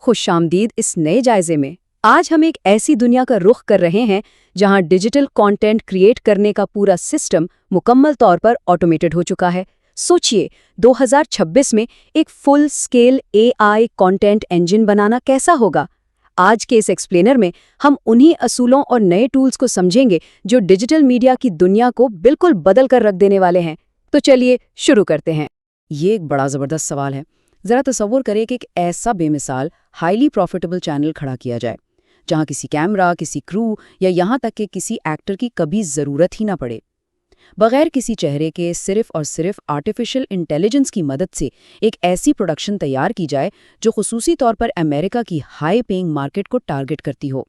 खुशामदीद इस नए जायजे में। आज हम एक ऐसी दुनिया का रुख कर रहे हैं जहां डिजिटल कंटेंट क्रिएट करने का पूरा सिस्टम मुकम्मल तौर पर ऑटोमेटेड हो चुका है। सोचिए, 2026 में एक full scale AI content engine बनाना कैसा होगा। आज के इस एक्सप्लेनर में हम उन्हीं असूलों और नए टूल्स को समझेंगे जो डिजिटल मीडिया की दुनिया को बिल्कुल बदल कर रख देने वाले हैं। तो चलिए शुरू करते हैं। ये एक बड़ा ज़बरदस्त सवाल है। ज़रा तसव्वुर करें कि एक ऐसा बेमिसाल हाईली प्रॉफिटेबल चैनल खड़ा किया जाए जहां किसी कैमरा, किसी क्रू या यहाँ तक कि किसी एक्टर की कभी ज़रूरत ही ना पड़े। बगैर किसी चेहरे के सिर्फ और सिर्फ आर्टिफिशियल इंटेलिजेंस की मदद से एक ऐसी प्रोडक्शन तैयार की जाए जो खुसूसी तौर पर अमेरिका की हाई पेइंग मार्केट को टारगेट करती हो।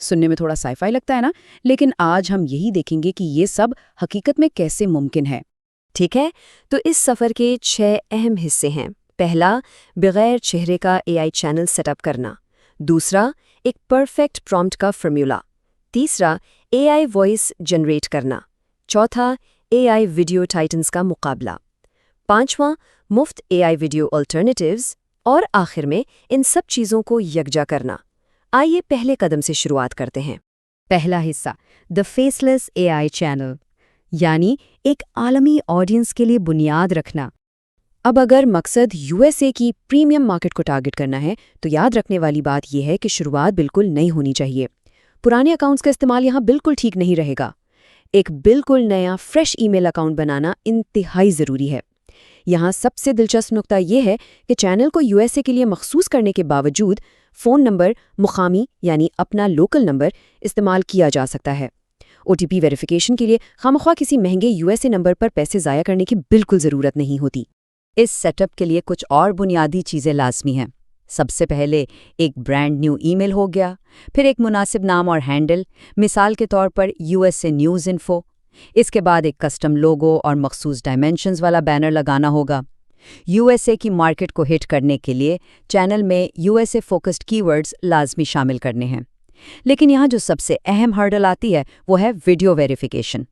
सुनने में थोड़ा साइफाई लगता है ना, लेकिन आज हम यही देखेंगे कि ये सब हकीकत में कैसे मुमकिन है। ठीक है, तो इस सफ़र के 6 अहम हिस्से हैं। पहला, बगैर चेहरे का एआई चैनल सेटअप करना। दूसरा, एक परफेक्ट प्रॉम्प्ट का फॉर्मूला। तीसरा, एआई वॉइस जनरेट करना। चौथा, एआई वीडियो टाइटन्स का मुकाबला। पांचवां, मुफ्त एआई वीडियो अल्टरनेटिव्स। और आखिर में इन सब चीज़ों को यकजा करना। आइए पहले कदम से शुरुआत करते हैं। पहला हिस्सा, द फेसलेस एआई चैनल, यानी एक आलमी ऑडियंस के लिए बुनियाद रखना। अब अगर मकसद यूएसए की प्रीमियम मार्केट को टारगेट करना है तो याद रखने वाली बात यह है कि शुरुआत बिल्कुल नई होनी चाहिए। पुराने अकाउंट्स का इस्तेमाल यहाँ बिल्कुल ठीक नहीं रहेगा। एक बिल्कुल नया फ्रेश ईमेल अकाउंट बनाना इंतहाई ज़रूरी है। यहाँ सबसे दिलचस्प नुकता यह है कि चैनल को यूएसए के लिए मखसूस करने के बावजूद फ़ोन नंबर मुकामी यानी अपना लोकल नंबर इस्तेमाल किया जा सकता है। ओटीपी वेरिफिकेशन के लिए खामख्वाह किसी महंगे यूएसए नंबर पर पैसे ज़ाया करने की बिल्कुल ज़रूरत नहीं होती। इस सेटअप के लिए कुछ और बुनियादी चीज़ें लाजमी हैं। सबसे पहले एक ब्रांड न्यू ईमेल हो गया, फिर एक मुनासिब नाम और हैंडल, मिसाल के तौर पर यूएसए न्यूज़ इन्फो। इसके बाद एक कस्टम लोगो और मखसूस डायमेंशंस वाला बैनर लगाना होगा। यूएसए की मार्केट को हिट करने के लिए चैनल में यूएसए फोकस्ड कीवर्ड्स लाजमी शामिल करने हैं। लेकिन यहाँ जो सबसे अहम हर्डल आती है वो है वीडियो वेरिफिकेशन।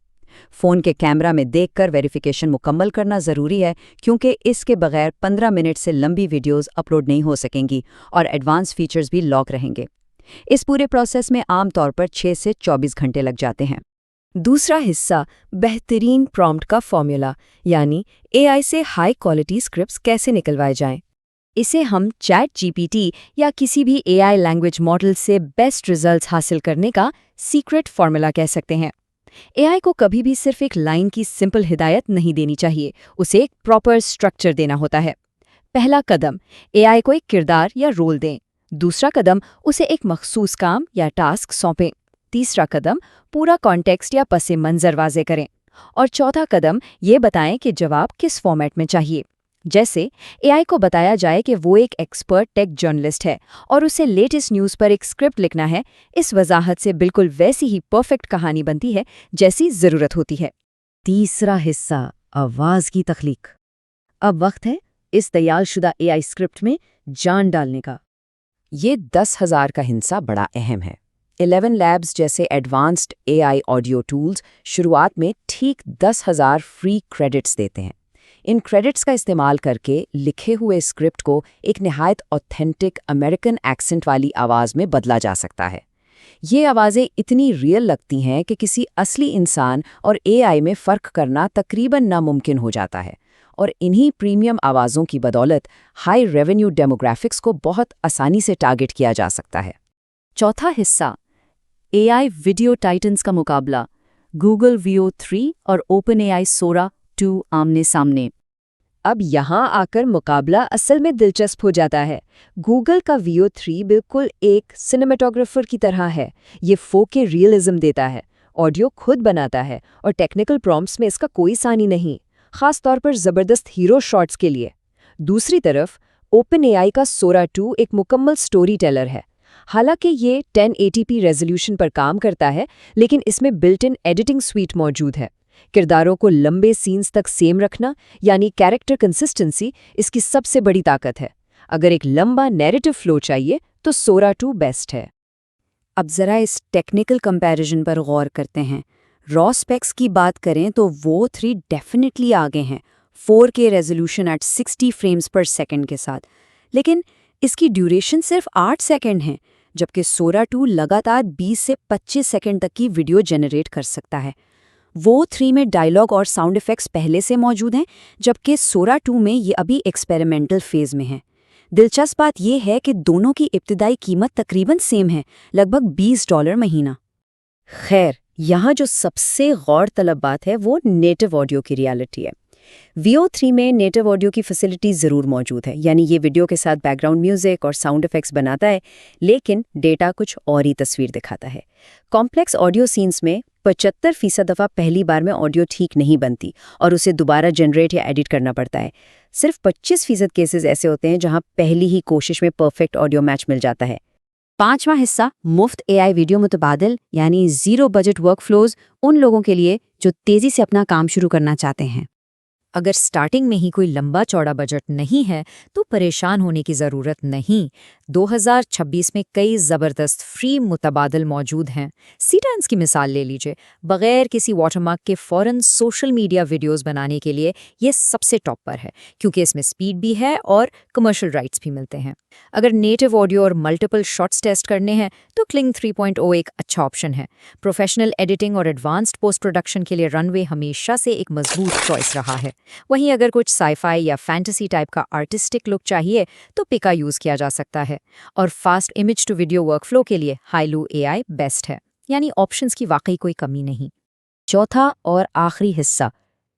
फ़ोन के कैमरा में देखकर वेरिफिकेशन मुकम्मल करना ज़रूरी है, क्योंकि इसके बगैर 15 मिनट से लंबी वीडियोस अपलोड नहीं हो सकेंगी और एडवांस फीचर्स भी लॉक रहेंगे। इस पूरे प्रोसेस में आमतौर पर 6 से 24 घंटे लग जाते हैं। दूसरा हिस्सा, बेहतरीन प्रॉम्प्ट का फॉर्मूला, यानी एआई से हाई क्वालिटी स्क्रिप्ट्स कैसे निकलवाए जाएं। इसे हम चैट जीपीटी या किसी भी एआई लैंग्वेज मॉडल से बेस्ट रिजल्ट्स हासिल करने का सीक्रेट फॉर्मूला कह सकते हैं। एआई को कभी भी सिर्फ एक लाइन की सिंपल हिदायत नहीं देनी चाहिए, उसे एक प्रॉपर स्ट्रक्चर देना होता है। पहला कदम, एआई को एक किरदार या रोल दें। दूसरा कदम, उसे एक मखसूस काम या टास्क सौंपें। तीसरा कदम, पूरा कॉन्टेक्स्ट या पसे मंजर वाज़े करें। और चौथा कदम, ये बताएं कि जवाब किस फॉर्मेट में चाहिए। जैसे एआई को बताया जाए कि वो एक एक्सपर्ट टेक जर्नलिस्ट है और उसे लेटेस्ट न्यूज़ पर एक स्क्रिप्ट लिखना है। इस वजाहत से बिल्कुल वैसी ही परफेक्ट कहानी बनती है जैसी ज़रूरत होती है। तीसरा हिस्सा, आवाज़ की तख्लीक। अब वक्त है इस तैयारशुदा एआई स्क्रिप्ट में जान डालने का। ये 10,000 का हिस्सा बड़ा अहम है। 11 लैब्स जैसे एडवांस्ड एआई ऑडियो टूल्स शुरुआत में ठीक 10,000 फ्री क्रेडिट्स देते हैं। इन क्रेडिट्स का इस्तेमाल करके लिखे हुए स्क्रिप्ट को एक निहायत ऑथेंटिक अमेरिकन एक्सेंट वाली आवाज़ में बदला जा सकता है। ये आवाज़ें इतनी रियल लगती हैं कि किसी असली इंसान और एआई में फ़र्क करना तकरीबन नामुमकिन हो जाता है। और इन्हीं प्रीमियम आवाज़ों की बदौलत हाई रेवेन्यू डेमोग्राफिक्स को बहुत आसानी से टारगेट किया जा सकता है। चौथा हिस्सा, एआई वीडियो टाइटन्स का मुकाबला। गूगल वीओ 3 और ओपन एआई सोरा 2 आमने सामने। अब यहाँ आकर मुकाबला असल में दिलचस्प हो जाता है। गूगल का वीओ 3 बिल्कुल एक सिनेमेटोग्राफर की तरह है। ये 4K रियलिज्म देता है, ऑडियो खुद बनाता है और टेक्निकल प्रॉम्प्ट्स में इसका कोई सानी नहीं, खास तौर पर ज़बरदस्त हीरो शॉट्स के लिए। दूसरी तरफ ओपन एआई का सोरा 2 एक मुकम्मल स्टोरी टेलर है। हालांकि ये 1080p रेजोल्यूशन पर काम करता है, लेकिन इसमें बिल्ट इन एडिटिंग स्वीट मौजूद है। किरदारों को लंबे सीन्स तक सेम रखना, यानी कैरेक्टर कंसिस्टेंसी, इसकी सबसे बड़ी ताकत है। अगर एक लंबा नैरेटिव फ्लो चाहिए तो सोरा 2 बेस्ट है। अब ज़रा इस टेक्निकल कंपैरिजन पर गौर करते हैं। रॉ स्पेक्स की बात करें तो वो 3 डेफिनेटली आगे हैं, 4K रेजोल्यूशन एट 60 फ्रेम्स पर सेकंड के साथ। लेकिन इसकी ड्यूरेशन सिर्फ 8 सेकंड है, जबकि सोरा 2 लगातार 20 से 25 सेकंड तक की वीडियो जनरेट कर सकता है। वो 3 में डायलॉग और साउंड इफेक्ट्स पहले से मौजूद हैं, जबकि सोरा 2 में ये अभी एक्सपेरिमेंटल फेज में है। दिलचस्प बात यह है कि दोनों की इब्तिदाई कीमत तकरीबन सेम है, लगभग $20 महीना। खैर, यहाँ जो सबसे गौर तलब बात है वो नेटिव ऑडियो की रियलिटी है। Veo 3 में नेटिव ऑडियो की फैसिलिटी ज़रूर मौजूद है, यानी ये वीडियो के साथ बैकग्राउंड म्यूजिक और साउंड इफेक्ट्स बनाता है, लेकिन डेटा कुछ और ही तस्वीर दिखाता है। कॉम्प्लेक्स ऑडियो सीन्स में 75% दफ़ा पहली बार में ऑडियो ठीक नहीं बनती और उसे दोबारा जनरेट या एडिट करना पड़ता है। सिर्फ 25% केसेस ऐसे होते हैं जहां पहली ही कोशिश में परफेक्ट ऑडियो मैच मिल जाता है। 5वां हिस्सा मुफ्त AI वीडियो मुतबादिल यानी ज़ीरो बजट वर्कफ्लोज उन लोगों के लिए जो तेज़ी से अपना काम शुरू करना चाहते हैं। अगर स्टार्टिंग में ही कोई लंबा चौड़ा बजट नहीं है तो परेशान होने की ज़रूरत नहीं। 2026 में कई ज़बरदस्त फ्री मुतबादिल मौजूद हैं। सीटेंस की मिसाल ले लीजिए, बगैर किसी वाटरमार्क के फ़ौरन सोशल मीडिया वीडियोस बनाने के लिए ये सबसे टॉप पर है, क्योंकि इसमें स्पीड भी है और कमर्शियल राइट्स भी मिलते हैं। अगर नेटिव ऑडियो और मल्टीपल शॉट्स टेस्ट करने हैं तो क्लिंग 3.0 एक अच्छा ऑप्शन है। प्रोफेशनल एडिटिंग और एडवांस्ड पोस्ट प्रोडक्शन के लिए रनवे हमेशा से एक मजबूत चॉइस रहा है। वहीं अगर कुछ साईफाई या फैंटेसी टाइप का आर्टिस्टिक लुक चाहिए तो पिका यूज किया जा सकता है। और fast image to video workflow के लिए हाइलू AI बेस्ट है, यानी ऑप्शंस की वाकई कोई कमी नहीं। चौथा और आखिरी हिस्सा,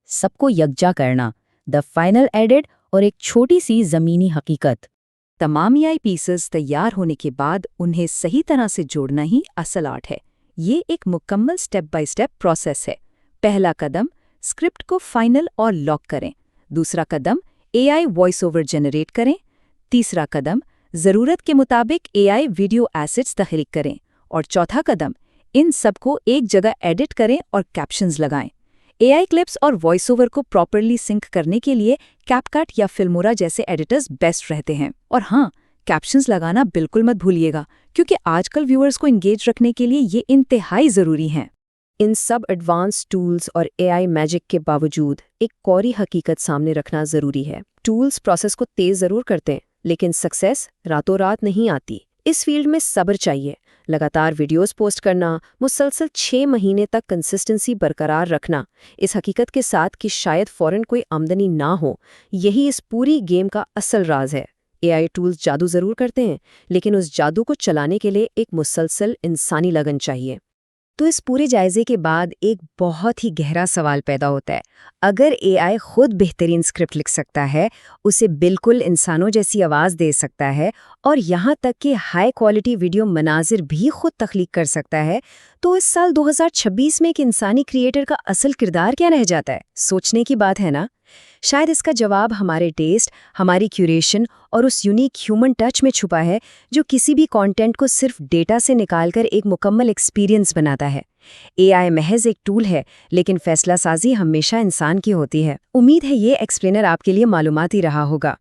सबको यकजा करना, द फाइनल एडिट और एक छोटी सी ज़मीनी हकीकत। तमाम AI पीसेस तैयार होने के बाद उन्हें सही तरह से जोड़ना ही असल आर्ट है। ये एक मुकम्मल स्टेप बाय स्टेप प्रोसेस है। पहला कदम, स्क्रिप्ट को फाइनल और लॉक करें। दूसरा कदम, AI वॉइस ओवर जनरेट करें। तीसरा कदम, ज़रूरत के मुताबिक AI वीडियो एसेट्स तख्लीक करें। और चौथा कदम, इन सबको एक जगह एडिट करें और कैप्शंस लगाएं। AI क्लिप्स और वॉइस ओवर को प्रॉपरली सिंक करने के लिए कैपकट या फिल्मोरा जैसे एडिटर्स बेस्ट रहते हैं। और हाँ, कैप्शंस लगाना बिल्कुल मत भूलिएगा, क्योंकि आजकल व्यूअर्स को इंगेज रखने के लिए ये इंतहाई ज़रूरी हैं। इन सब एडवांस टूल्स और AI मैजिक के बावजूद एक कौरी हकीकत सामने रखना ज़रूरी है। टूल्स प्रोसेस को तेज़ ज़रूर करते हैं, लेकिन सक्सेस रातों रात नहीं आती। इस फील्ड में सब्र चाहिए। लगातार वीडियोस पोस्ट करना, मुसलसल 6 महीने तक कंसिस्टेंसी बरकरार रखना, इस हकीकत के साथ कि शायद फ़ौरन कोई आमदनी ना हो, यही इस पूरी गेम का असल राज है। AI टूल्स जादू ज़रूर करते हैं, लेकिन उस जादू को चलाने के लिए एक मुसलसल इंसानी लगन चाहिए। तो इस पूरे जायजे के बाद एक बहुत ही गहरा सवाल पैदा होता है। अगर AI खुद बेहतरीन स्क्रिप्ट लिख सकता है, उसे बिल्कुल इंसानों जैसी आवाज़ दे सकता है और यहाँ तक कि हाई क्वालिटी वीडियो मनाजिर भी खुद तख्लीक कर सकता है, तो इस साल 2026 में एक इंसानी क्रिएटर का असल किरदार क्या रह जाता है? सोचने की बात है ना? शायद इसका जवाब हमारे टेस्ट, हमारी क्यूरेशन और उस यूनिक ह्यूमन टच में छुपा है जो किसी भी कंटेंट को सिर्फ डेटा से निकालकर एक मुकम्मल एक्सपीरियंस बनाता है। AI महज एक टूल है, लेकिन फैसला साजी हमेशा इंसान की होती है। उम्मीद है ये एक्सप्लेनर आपके लिए मालूमाती रहा होगा।